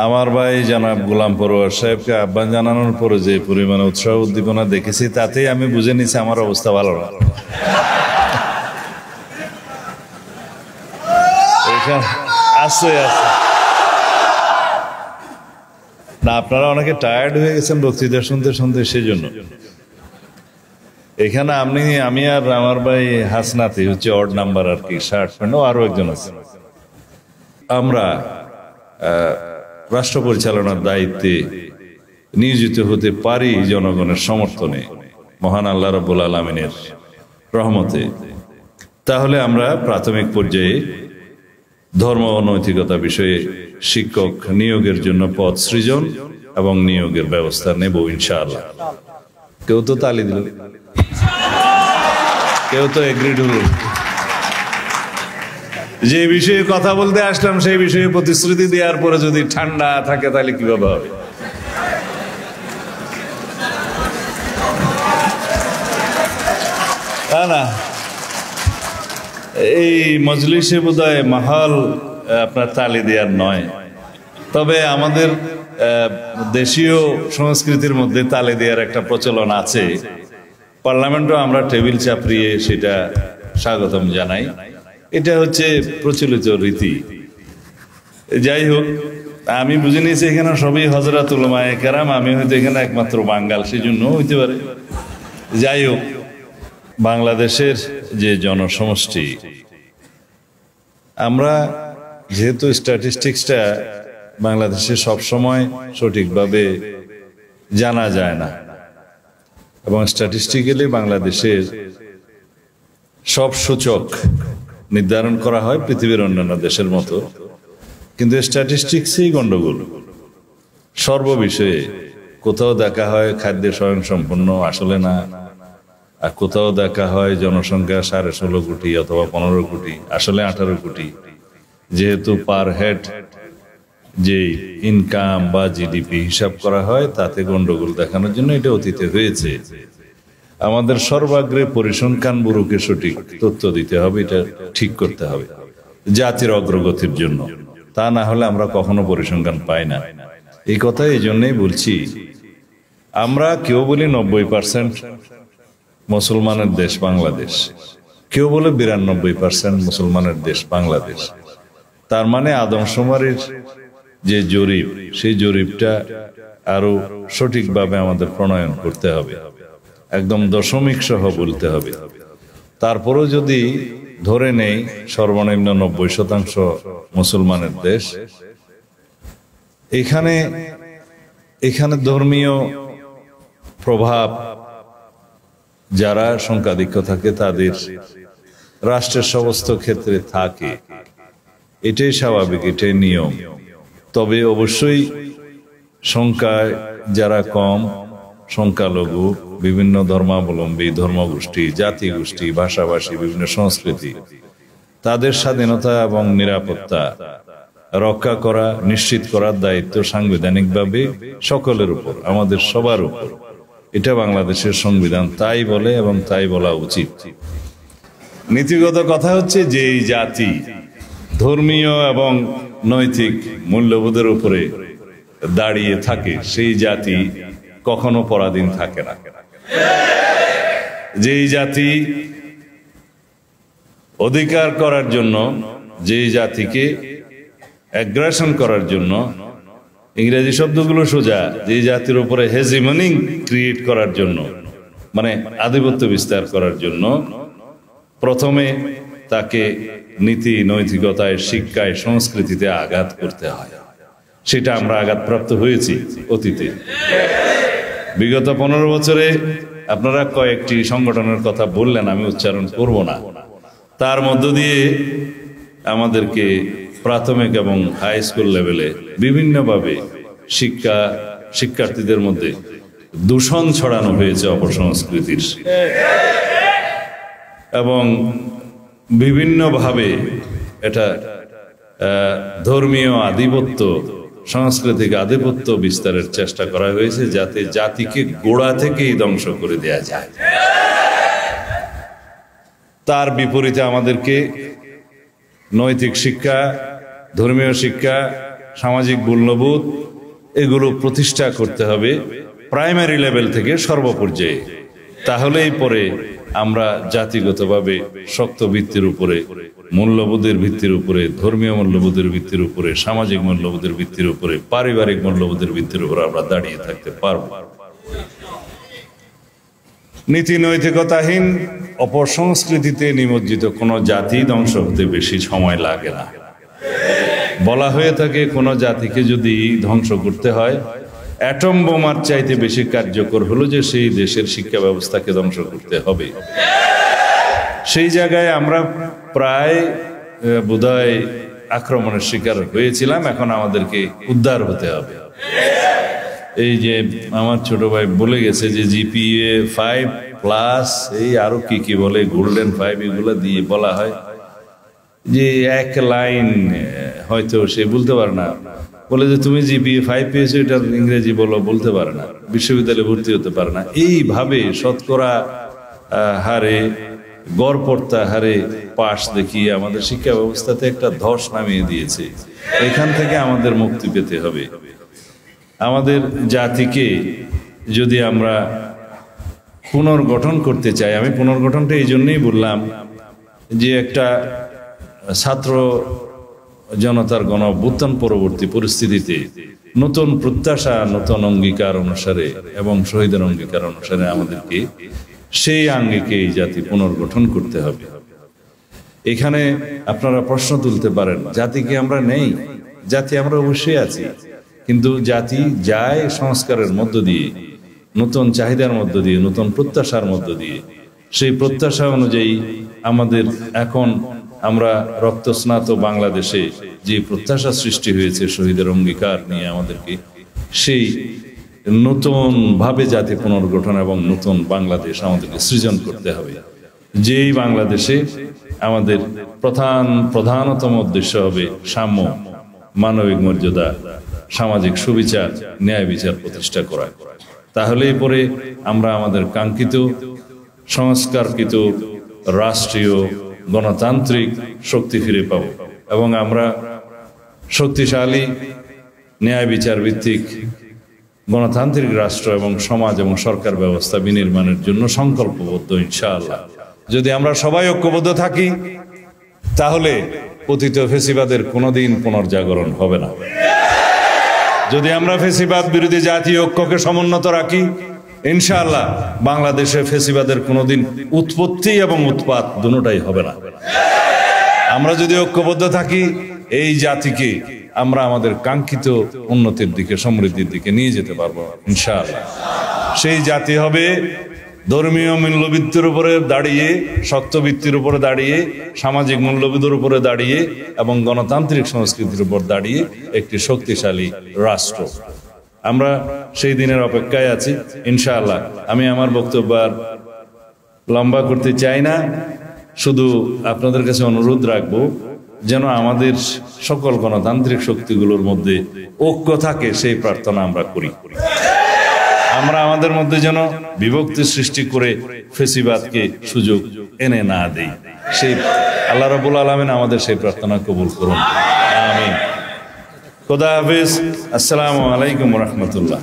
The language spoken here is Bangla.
আমার ভাই জনাব গোলাম পরোয়ার সাহেবকে আহ্বান জানানোর পরে যে পরিমাণে উৎসাহ উদ্দীপনা দেখেছি তাতেই আমি বুঝে নিছি আমার অবস্থা ভালো না। আছে না, আপনারা অনেকে টায়ার্ড হয়ে গেছেন বক্তৃতা শুনতে শুনতে, সেই জন্য এখানে আমি আর আমার ভাই হাসনাতি হচ্ছে অড নাম্বার আর কি, শার্ট প্যান্ট, আরো একজন আছে। আমরা রাষ্ট্র পরিচালনার দায়িত্বে নিয়োজিত হতে পারি জনগণের সমর্থনে, মহান আল্লাহ রাব্বুল আলামিনের রহমতে। তাহলে আমরা প্রাথমিক পর্যায়ে ধর্ম ও নৈতিকতা বিষয়ে শিক্ষক নিয়োগের জন্য পদ সৃজন এবং নিয়োগের ব্যবস্থা নেব ইনশাআল্লাহ। কেউ তো তালি দিল, কেউ তো এগ্রিড হল। যে বিষয়ে কথা বলতে আসলাম সেই বিষয়ে প্রতিশ্রুতি দেওয়ার পরে যদি ঠান্ডা থাকে তাহলে কিভাবে হবে? না, এই মজলিসে বোধহয় মাহল আপনার তালি দেওয়ার নয়, তবে আমাদের দেশীয় সংস্কৃতির মধ্যে তালি দেওয়ার একটা প্রচলন আছে। পার্লামেন্টও আমরা টেবিল চাপড়িয়ে সেটা স্বাগতম জানাই, এটা হচ্ছে প্রচলিত রীতি। যাই হোক, আমি বুঝে নিয়েছি এখানে সবই হযরত উলামায়ে কেরাম, আমি হয়তো এখানে একমাত্র বাঙাল, সেই জন্য হইতে পারে। যাই হোক, বাংলাদেশের যে জনসমষ্টি, আমরা যেহেতু স্ট্যাটিস্টিক্সটা বাংলাদেশে সবসময় সঠিকভাবে জানা যায় না, এবং স্ট্যাটিস্টিক্যালি বাংলাদেশের সব সূচক নির্ধারণ করা হয় পৃথিবীর অন্যান্য দেশের মতো, কিন্তু স্ট্যাটিস্টিক্সই গন্ডগোল সর্ববিষয়ে। কোথাও দেখা হয় খাদ্যে স্বয়ংসম্পূর্ণ, আসলে না। আর কোথাও দেখা হয় জনসংখ্যা 16.5 কোটি অথবা 15 কোটি, আসলে 18 কোটি। যেহেতু পার হেড যে ইনকাম বা জিডিপি হিসাব করা হয় তাতে গন্ডগোল দেখানোর জন্য এটা অতীতে হয়েছে। আমাদের সর্বাগ্রে পরিসংখ্যান ব্যুরোকে সঠিক তথ্য দিতে হবে, এটা ঠিক করতে হবে জাতির অগ্রগতির জন্য। তা না হলে আমরা কখনো পরিসংখ্যান পাই না। এই কথা এই জন্যই বলছি, আমরা কেউ বলি 90% মুসলমানের দেশ বাংলাদেশ, কেউ বলে 92% মুসলমানের দেশ বাংলাদেশ। তার মানে আদমশুমারির যে জরিপ, সেই জরিপটা আরো সঠিকভাবে আমাদের প্রণয়ন করতে হবে, একদম দশমিক সহ বলতে হবে। তারপরেও যদি ধরে নেই সর্বনিম্ন 90% মুসলমানের দেশ, এখানে ধর্মীয় প্রভাব যারা সংখ্যাধিক্য থাকে তাদের রাষ্ট্রের সমস্ত ক্ষেত্রে থাকে, এটাই স্বাভাবিক, এটাই নিয়ম। তবে অবশ্যই সংখ্যায় যারা কম, সংখ্যালঘু, বিভিন্ন ধর্মাবলম্বী, ধর্মগোষ্ঠী, জাতিগোষ্ঠী, ভাষাভাষী, বিভিন্ন সংস্কৃতি, তাদের স্বাধীনতা এবং নিরাপত্তা রক্ষা করা, নিশ্চিত করার দায়িত্ব সাংবিধানিকভাবে সকলের উপর, আমাদের সবার উপর। এটা বাংলাদেশের সংবিধান তাই বলে এবং তাই বলা উচিত। নীতিগত কথা হচ্ছে যে এই জাতি ধর্মীয় এবং নৈতিক মূল্যবোধের উপরে দাঁড়িয়ে থাকে, সেই জাতি কখনো পরাধীন থাকে না। যেই জাতি অধিকার করার জন্য, যেই জাতিকে অ্যাগ্রেশন করার জন্য, ইংরেজি শব্দগুলো সোজা, যে জাতির উপরে হেজিমনি ক্রিয়েট করার জন্য, মানে আধিপত্য বিস্তার করার জন্য, প্রথমে তাকে নীতি নৈতিকতায়, শিক্ষায়, সংস্কৃতিতে আঘাত করতে হয়। সেটা আমরা আঘাতপ্রাপ্ত হয়েছি অতীতে। বিগত 15 বছরে আপনারা কয়েকটি সংগঠনের কথা বললেন, আমি উচ্চারণ করব না। তার মধ্য দিয়ে আমাদেরকে প্রাথমিক এবং হাই স্কুল লেভেলে বিভিন্নভাবে শিক্ষার্থীদের মধ্যে দূষণ ছড়ানো হয়েছে অপসংস্কৃতির, এবং বিভিন্নভাবে এটা ধর্মীয় আধিপত্য, সাংস্কৃতিক আধিপত্য বিস্তারের চেষ্টা করা হয়েছে, যাতে জাতিকে গোড়া থেকেই ধ্বংস করে দেয়া যায়। তার বিপরীতে আমাদেরকে নৈতিক শিক্ষা, ধর্মীয় শিক্ষা, সামাজিক মূল্যবোধ এগুলো প্রতিষ্ঠা করতে হবে প্রাইমারি লেভেল থেকে সর্বপর্যায়ে। তাহলেই পরে আমরা জাতিগতভাবে শক্ত ভিত্তির উপরে, মূল্যবোধের ভিত্তির উপরে, ধর্মীয় মূল্যবোধের ভিত্তির উপরে, সামাজিক মূল্যবোধের ভিত্তির উপরে, পারিবারিক মূল্যবোধের ভিত্তির উপরে আমরা দাঁড়িয়ে থাকতে পারব। নীতি নৈতিকতাহীন অপসংস্কৃতিতে নিমজ্জিত কোনো জাতি ধ্বংস হতে বেশি সময় লাগে না। বলা হয়ে থাকে কোনো জাতিকে যদি ধ্বংস করতে হয় অ্যাটম বোমার চাইতে বেশি কার্যকর হলো যে সেই দেশের শিক্ষা ব্যবস্থাকে ধ্বংস করতে হবে। সেই জায়গায় আমরা প্রায় বোধহয় আক্রমণের শিকার হয়েছিলাম। এখন আমাদেরকে উদ্ধার হতে হবে। এই যে আমার ছোট ভাই বলে গেছে যে জিপিএ 5+ এই আরো কি কি বলে, গোল্ডেন 5, এগুলো দিয়ে বলা হয় যে এক লাইন হয়তো সে বলতে পারে না, বলে যে তুমি জিপিএ 5 পেয়েছো, এটা ইংরেজি বলতে পারে না, বিশ্ববিদ্যালয়ে ভর্তি হতে পারে না। এইভাবে শতকরা হারে, গড়পড়তা হারে পাশ দেখিয়ে আমাদের শিক্ষা ব্যবস্থাতে একটা ধস নামিয়ে দিয়েছে। এখান থেকে আমাদের মুক্তি পেতে হবে। আমাদের জাতিকে যদি আমরা পুনর্গঠন করতে চাই, আমি পুনর্গঠনটা এই জন্যই বললাম যে একটা ছাত্র জনতার গণ অভ্যুত্থান পরবর্তী পরিস্থিতিতে নতুন প্রত্যাশা, নতুন অঙ্গীকার অনুসারে এবং শহীদের অঙ্গীকার অনুসারে আমাদেরকে সেই আঙ্গিকে এই জাতি পুনর্গঠন করতে হবে। এখানে আপনারা প্রশ্ন তুলতে পারেন, জাতি কি আমরা নেই? জাতি আমরা অবশ্যই আছি, কিন্তু জাতি যায় সংস্কারের মধ্য দিয়ে, নতুন চাহিদার মধ্য দিয়ে, নতুন প্রত্যাশার মধ্য দিয়ে। সেই প্রত্যাশা অনুযায়ী আমাদের এখন আমরা রক্তস্নাত বাংলাদেশে যে প্রত্যাশা সৃষ্টি হয়েছে শহীদের অঙ্গীকার নিয়ে, আমাদেরকে সেই নতুন ভাবে জাতি পুনর্গঠন এবং নতুন বাংলাদেশ আমাদেরকে সৃজন করতে হবে। যেই বাংলাদেশে আমাদের প্রধানতম উদ্দেশ্য হবে সাম্য, মানবিক মর্যাদা, সামাজিক সুবিচার, ন্যায় বিচার প্রতিষ্ঠা করা। তাহলেই পরে আমরা আমাদের কাঙ্ক্ষিত সংস্কারকৃত রাষ্ট্রীয় গণতান্ত্রিক শক্তি ফিরে পাব এবং আমরা শক্তিশালী ন্যায় বিচার ভিত্তিক গণতান্ত্রিক রাষ্ট্র এবং সমাজ এবং সরকার ব্যবস্থা বিনির্মাণের জন্য সংকল্পবদ্ধ ইনশাআল্লাহ। যদি আমরা সবাই ঐক্যবদ্ধ থাকি তাহলে পতিত ফেসিবাদের কোনোদিন পুনর্জাগরণ হবে না। যদি আমরা ফেসিবাদ বিরোধী জাতীয় ঐক্যকে সমুন্নত রাখি, ইনশাআল্লাহ বাংলাদেশে ফেসিবাদের কোনোদিন উৎপত্তি এবং উৎপাত দুটোটাই হবে না। আমরা যদি ঐক্যবদ্ধ থাকি এই জাতিকে আমরা আমাদের কাঙ্ক্ষিত উন্নতির দিকে, সমৃদ্ধির দিকে নিয়ে যেতে পারবো ইনশাআল্লাহ। সেই জাতি হবে ধর্মীয় মূল্যভিত্তির উপরে দাঁড়িয়ে, শক্ত ভিত্তির উপরে দাঁড়িয়ে, সামাজিক মূল্যবোধের উপরে দাঁড়িয়ে এবং গণতান্ত্রিক সংস্কৃতির উপর দাঁড়িয়ে একটি শক্তিশালী রাষ্ট্র। আমরা সেই দিনের অপেক্ষায় আছি ইনশাআল্লাহ। আমি আমার বক্তব্য আর লম্বা করতে চাই না, শুধু আপনাদের কাছে অনুরোধ রাখবো যেন আমাদের সকল গণতান্ত্রিক শক্তিগুলোর মধ্যে ঐক্য থাকে, সেই প্রার্থনা আমরা করি। আমরা আমাদের মধ্যে যেন বিভক্তি সৃষ্টি করে ফেসিবাদকে সুযোগ এনে না দেই। সেই আল্লাহ রাব্বুল আলামিন আমাদের সেই প্রার্থনা কবুল করুন, আমিন। খোদা হাফেজ। আসসালামু আলাইকুম ওয়া রাহমাতুল্লাহ।